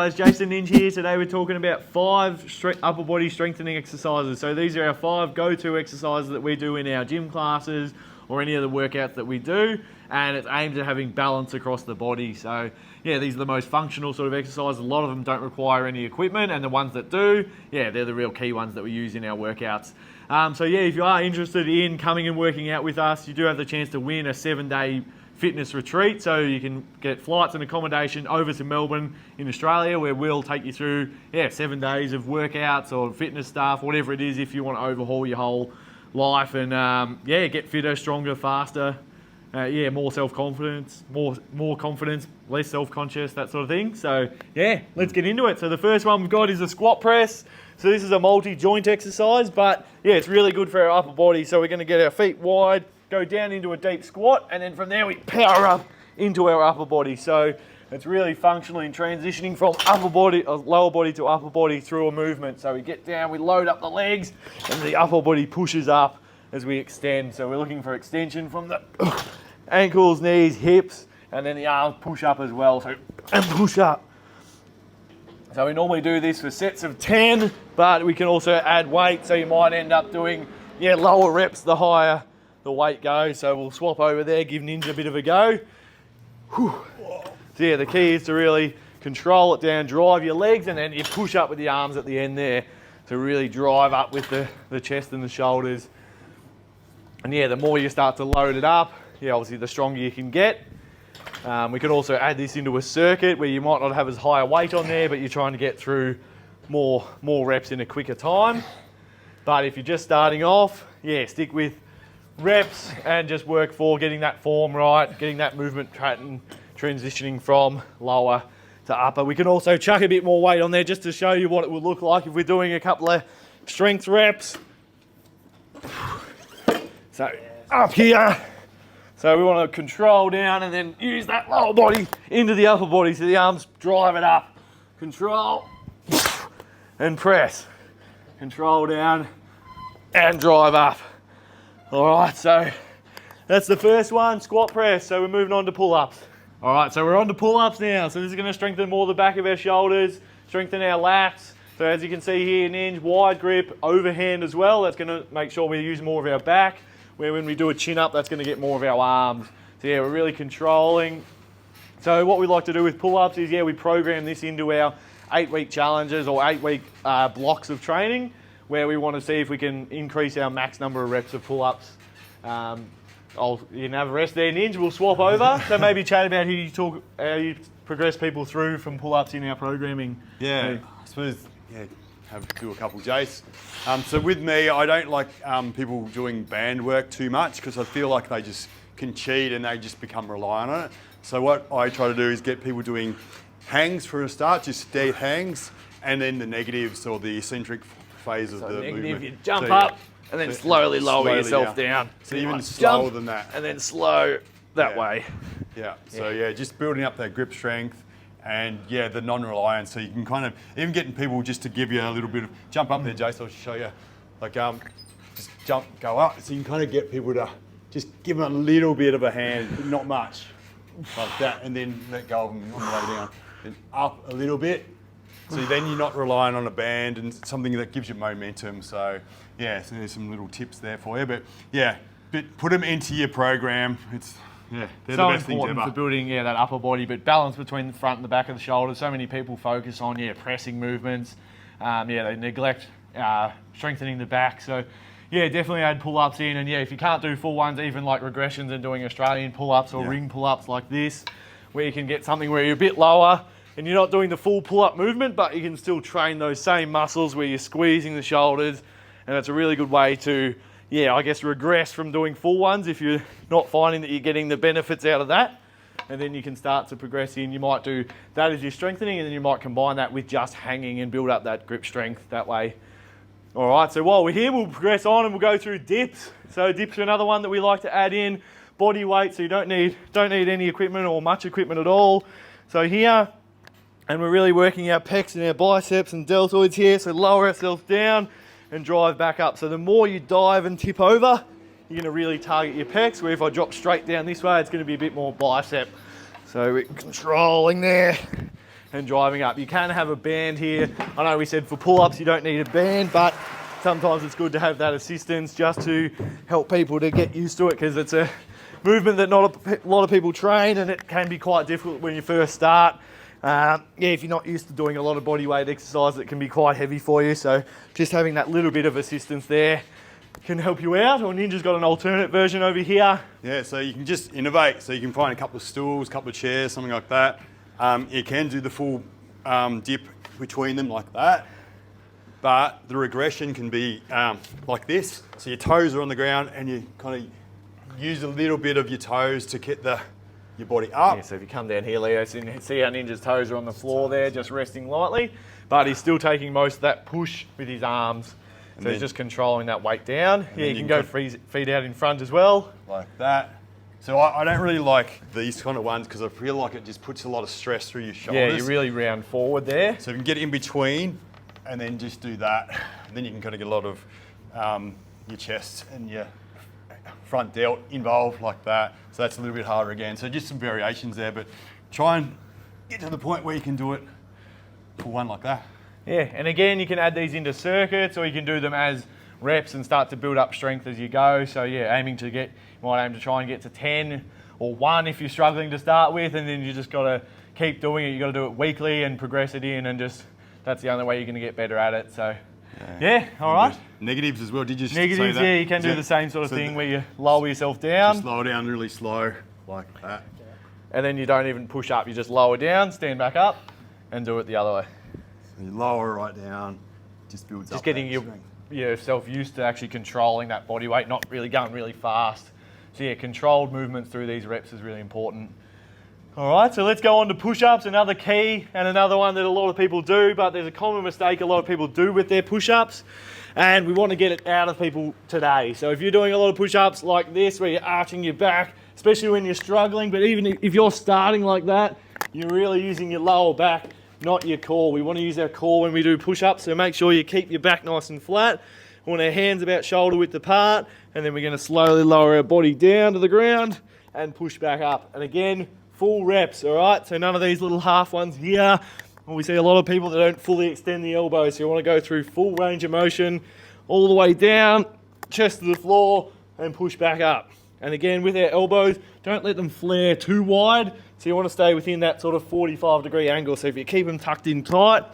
Guys, Jason Ninja here. Today we're talking about 5 upper body strengthening exercises. So these are our 5 go-to exercises that we do in our gym classes or any of the workouts that we do, and it's aimed at having balance across the body. So yeah, these are the most functional sort of exercises. A lot of them don't require any equipment, and the ones that do, yeah, they're the real key ones that we use in our workouts. So yeah, if you are interested in coming and working out with us, you do have the chance to win a 7-day fitness retreat, so you can get flights and accommodation over to Melbourne in Australia, where we'll take you through 7 days of workouts or fitness stuff, whatever it is, if you want to overhaul your whole life and get fitter, stronger, faster, more self-confidence, more confidence, less self-conscious, that sort of thing. So yeah, let's get into it. So the first one we've got is a squat press. So this is a multi-joint exercise, but yeah, it's really good for our upper body. So we're going to get our feet wide, go down into a deep squat, and then from there we power up into our upper body. So it's really functionally transitioning from lower body to upper body through a movement. So we get down, we load up the legs, and the upper body pushes up as we extend. So we're looking for extension from the ankles, knees, hips, and then the arms push up as well. So and push up. So we normally do this for sets of 10, but we can also add weight. So you might end up doing lower reps the higher the weight goes. So we'll swap over there, give Ninja a bit of a go. Whew. So yeah, the key is to really control it down, drive your legs, and then you push up with the arms at the end there to really drive up with the chest and the shoulders. And yeah, the more you start to load it up, obviously the stronger you can get. We can also add this into a circuit where you might not have as high a weight on there, but you're trying to get through more reps in a quicker time. But if you're just starting off, stick with reps and just work for getting that form right, getting that movement pattern, transitioning from lower to upper. We can also chuck a bit more weight on there just to show you what it would look like if we're doing a couple of strength reps. So up here. So we want to control down and then use that lower body into the upper body so the arms drive it up. Control and press. Control down and drive up. All right, so that's the first one, squat press. So we're moving on to pull-ups. All right, so we're on to pull-ups now. So this is going to strengthen more the back of our shoulders, strengthen our lats. So as you can see here, Ninja, wide grip, overhand as well. That's going to make sure we use more of our back, where when we do a chin-up, that's going to get more of our arms. So yeah, we're really controlling. So what we like to do with pull-ups is, we program this into our 8-week challenges or 8-week blocks of training, where we want to see if we can increase our max number of reps of pull-ups. You can have a rest there, Ninja. We'll swap over. So maybe chat about how you progress people through from pull-ups in our programming. Yeah, I suppose, do a couple, Jace. So with me, I don't like people doing band work too much because I feel like they just can cheat and they just become reliant on it. So what I try to do is get people doing hangs for a start, just steady hangs, and then the negatives or the eccentric phase of the negative, movement. you jump up and then slowly lower yourself down. So even slower than that. And then slow that way. Yeah, so just building up that grip strength and the non-reliance. So you can kind of, even getting people just to give you a little bit of, jump up there, Jace, I'll show you. Like just jump, go up. So you can kind of get people to just give them a little bit of a hand, but not much. Like that, and then let go of them on the way down. Then up a little bit. So then you're not relying on a band and something that gives you momentum. So so there's some little tips there for you. But put them into your program. They're so the best things important ever. for building that upper body, but balance between the front and the back of the shoulders. So many people focus on pressing movements. They neglect strengthening the back. So definitely add pull-ups in. And if you can't do full ones, even like regressions and doing Australian pull-ups or ring pull-ups like this, where you can get something where you're a bit lower and you're not doing the full pull-up movement, but you can still train those same muscles where you're squeezing the shoulders. And it's a really good way to, regress from doing full ones if you're not finding that you're getting the benefits out of that. And then you can start to progress in. You might do that as you're strengthening, and then you might combine that with just hanging and build up that grip strength that way. All right, so while we're here, we'll progress on and we'll go through dips. So dips are another one that we like to add in. Body weight, so you don't need any equipment or much equipment at all. So here, and we're really working our pecs and our biceps and deltoids here. So lower ourselves down and drive back up. So the more you dive and tip over, you're going to really target your pecs, where if I drop straight down this way, it's going to be a bit more bicep. So we're controlling there, and driving up. You can have a band here. I know we said for pull-ups you don't need a band, but sometimes it's good to have that assistance just to help people to get used to it, because it's a movement that not a lot of people train, and it can be quite difficult when you first start. If you're not used to doing a lot of body weight exercise, it can be quite heavy for you. So just having that little bit of assistance there can help you out. Or Ninja's got an alternate version over here. Yeah, so you can just innovate. So you can find a couple of stools, a couple of chairs, something like that. You can do the full dip between them like that. But the regression can be like this. So your toes are on the ground and you kind of use a little bit of your toes to get your body up. Yeah, so if you come down here, Leo, see how Ninja's toes are on the floor there, just resting lightly. But he's still taking most of that push with his arms. So he's just controlling that weight down. Yeah, you can go feet out in front as well. Like that. So I don't really like these kind of ones because I feel like it just puts a lot of stress through your shoulders. Yeah, you really round forward there. So you can get in between and then just do that. And then you can kind of get a lot of your chest and your front delt involved like that. So that's a little bit harder again. So just some variations there, but try and get to the point where you can do it for one like that. Yeah, and again, you can add these into circuits, or you can do them as reps and start to build up strength as you go. So yeah, you might aim to try and get to 10 or 1 if you're struggling to start with, and then you just got to keep doing it. You got to do it weekly and progress it in, and just that's the only way you're going to get better at it. So yeah, all right. Negatives as well. Did you just Negatives? say that? Yeah, you can do the same sort of thing where you lower yourself down. Just lower down really slow like that. And then you don't even push up. You just lower down, stand back up, and do it the other way. So you lower right down, just builds up. Just getting yourself used to actually controlling that body weight, not really going really fast. So yeah, controlled movements through these reps is really important. All right, so let's go on to push-ups, another key and another one that a lot of people do, but there's a common mistake a lot of people do with their push-ups, and we want to get it out of people today. So if you're doing a lot of push-ups like this, where you're arching your back, especially when you're struggling, but even if you're starting like that, you're really using your lower back, not your core. We want to use our core when we do push-ups, so make sure you keep your back nice and flat. We want our hands about shoulder width apart, and then we're going to slowly lower our body down to the ground and push back up. And again, full reps, all right? So none of these little half ones here. We see a lot of people that don't fully extend the elbows, so you want to go through full range of motion all the way down, chest to the floor, and push back up. And again, with our elbows, don't let them flare too wide, so you want to stay within that sort of 45-degree angle. So if you keep them tucked in tight,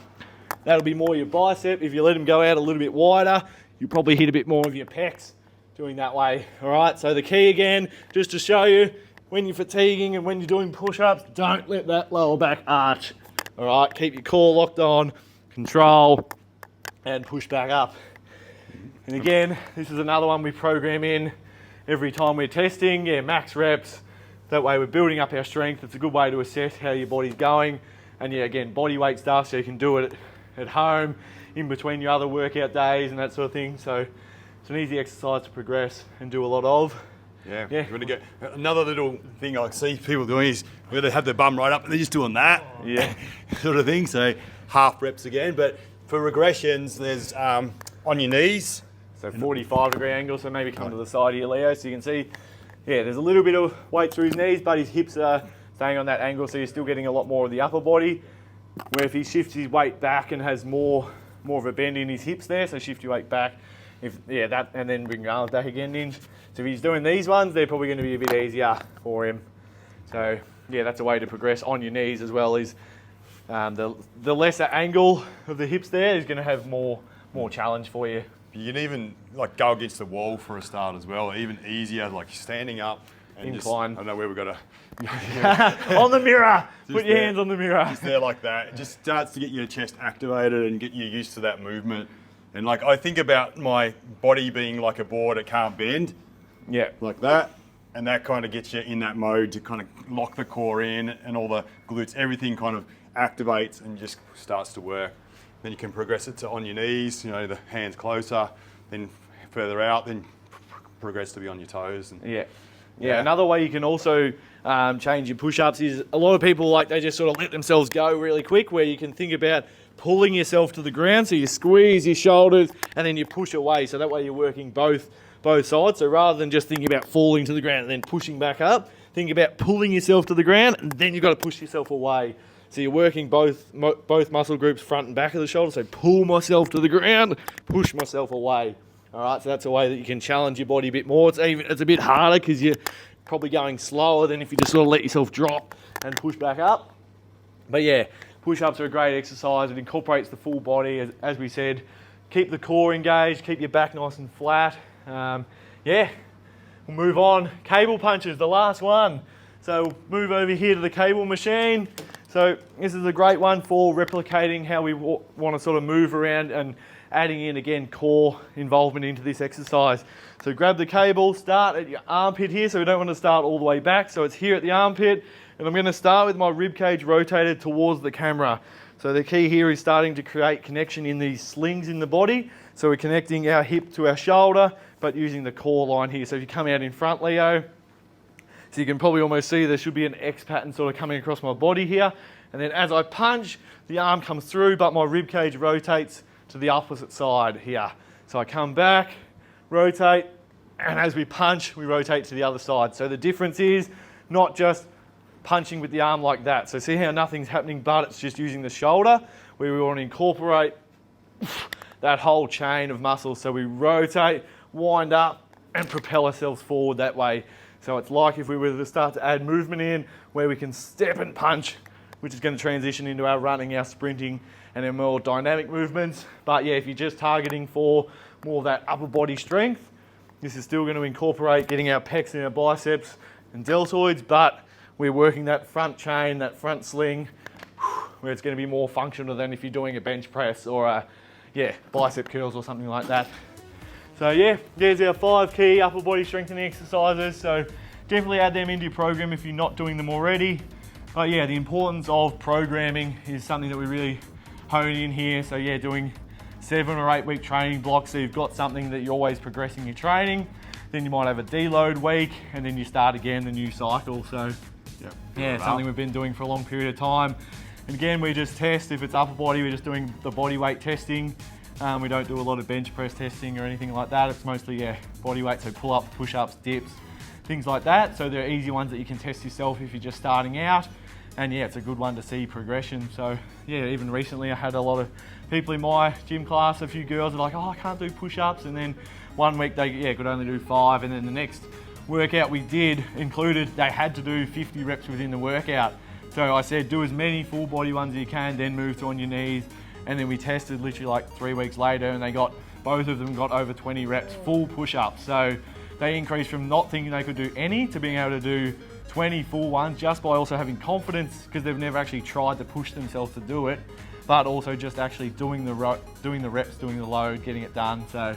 that'll be more your bicep. If you let them go out a little bit wider, you probably hit a bit more of your pecs doing that way, all right? So the key again, just to show you, when you're fatiguing and when you're doing push-ups, don't let that lower back arch. All right, keep your core locked on, control, and push back up. And again, this is another one we program in every time we're testing. Yeah, max reps. That way we're building up our strength. It's a good way to assess how your body's going. And yeah, again, body weight stuff, so you can do it at home, in between your other workout days and that sort of thing. So it's an easy exercise to progress and do a lot of. Yeah. Really good. Another little thing I see people doing is where they have their bum right up and they're just doing that. Yeah. Sort of thing. So half reps again. But for regressions, there's on your knees. So 45-degree angle, so maybe come to the side here, Leo, so you can see, yeah, there's a little bit of weight through his knees, but his hips are staying on that angle, so you're still getting a lot more of the upper body. Where if he shifts his weight back and has more of a bend in his hips there, so shift your weight back, that, and then bring your arms back again, Ninja. So if he's doing these ones, they're probably going to be a bit easier for him. So yeah, that's a way to progress on your knees as well. Is the lesser angle of the hips there is going to have more challenge for you. You can even like go against the wall for a start as well. Even easier, like standing up and incline. Just, I don't know where we've got to. On the mirror. Put your there, hands on the mirror. Just there like that. It just starts to get your chest activated and get you used to that movement. And like I think about my body being like a board, it can't bend. Yeah. Like that. And that kind of gets you in that mode to kind of lock the core in and all the glutes, everything kind of activates and just starts to work. Then you can progress it to on your knees, you know, the hands closer, then further out, then progress to be on your toes. And yeah. Another way you can also change your push-ups is a lot of people they just sort of let themselves go really quick, where you can think about pulling yourself to the ground. So you squeeze your shoulders and then you push away. So that way you're working both sides. So rather than just thinking about falling to the ground and then pushing back up, think about pulling yourself to the ground and then you've got to push yourself away. So you're working both muscle groups, front and back of the shoulder. So pull myself to the ground, push myself away. All right, so that's a way that you can challenge your body a bit more. It's a bit harder because you're probably going slower than if you just sort of let yourself drop and push back up. But yeah, push-ups are a great exercise. It incorporates the full body, as we said. Keep the core engaged, keep your back nice and flat. Yeah, we'll move on. Cable punches, the last one. So we'll move over here to the cable machine. So this is a great one for replicating how we want to sort of move around and adding in, again, core involvement into this exercise. So grab the cable, start at your armpit here. So we don't want to start all the way back. So it's here at the armpit. And I'm going to start with my rib cage rotated towards the camera. So the key here is starting to create connection in these slings in the body. So we're connecting our hip to our shoulder, but using the core line here. So if you come out in front, Leo, so you can probably almost see there should be an X pattern sort of coming across my body here. And then as I punch, the arm comes through, but my rib cage rotates to the opposite side here. So I come back, rotate, and as we punch, we rotate to the other side. So the difference is not just punching with the arm like that. So see how nothing's happening, but it's just using the shoulder. We want to incorporate that whole chain of muscles. So we rotate, wind up, and propel ourselves forward that way. So it's like if we were to start to add movement in where we can step and punch, which is going to transition into our running, our sprinting, and our more dynamic movements. But yeah, if you're just targeting for more of that upper body strength, this is still going to incorporate getting our pecs and our biceps and deltoids, but we're working that front chain, that front sling, where it's going to be more functional than if you're doing a bench press or a, bicep curls or something like that. So yeah, there's our 5 key upper body strengthening exercises. So definitely add them into your program if you're not doing them already. But yeah, the importance of programming is something that we really hone in here. So yeah, doing 7 or 8 week training blocks, so you've got something that you're always progressing your training. Then you might have a deload week, and then you start again the new cycle. So yeah, it's something we've been doing for a long period of time. And again, we just test. If it's upper body, we're just doing the body weight testing. We don't do a lot of bench press testing or anything like that. It's mostly body weight, so pull-ups, push-ups, dips, things like that. So they're easy ones that you can test yourself if you're just starting out. And yeah, it's a good one to see progression. So yeah, even recently I had a lot of people in my gym class, a few girls are like, oh, I can't do push-ups. And then one week they could only do 5. And then the next workout we did included, they had to do 50 reps within the workout. So I said, do as many full body ones as you can, then move to on your knees. And then we tested literally like 3 weeks later, and both of them got over 20 reps, full push-ups. So they increased from not thinking they could do any to being able to do 20 full ones, just by also having confidence, because they've never actually tried to push themselves to do it, but also just actually doing the reps, doing the load, getting it done. So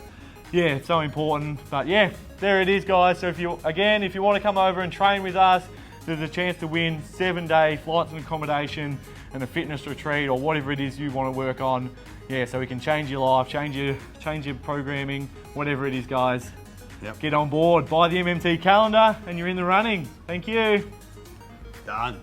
yeah, it's so important. But yeah, there it is, guys. So if you want to come over and train with us, there's a chance to win 7-day flights and accommodation and a fitness retreat or whatever it is you want to work on. Yeah, so we can change your life, change your programming, whatever it is, guys. Yep. Get on board, buy the MMT calendar, and you're in the running. Thank you. Done.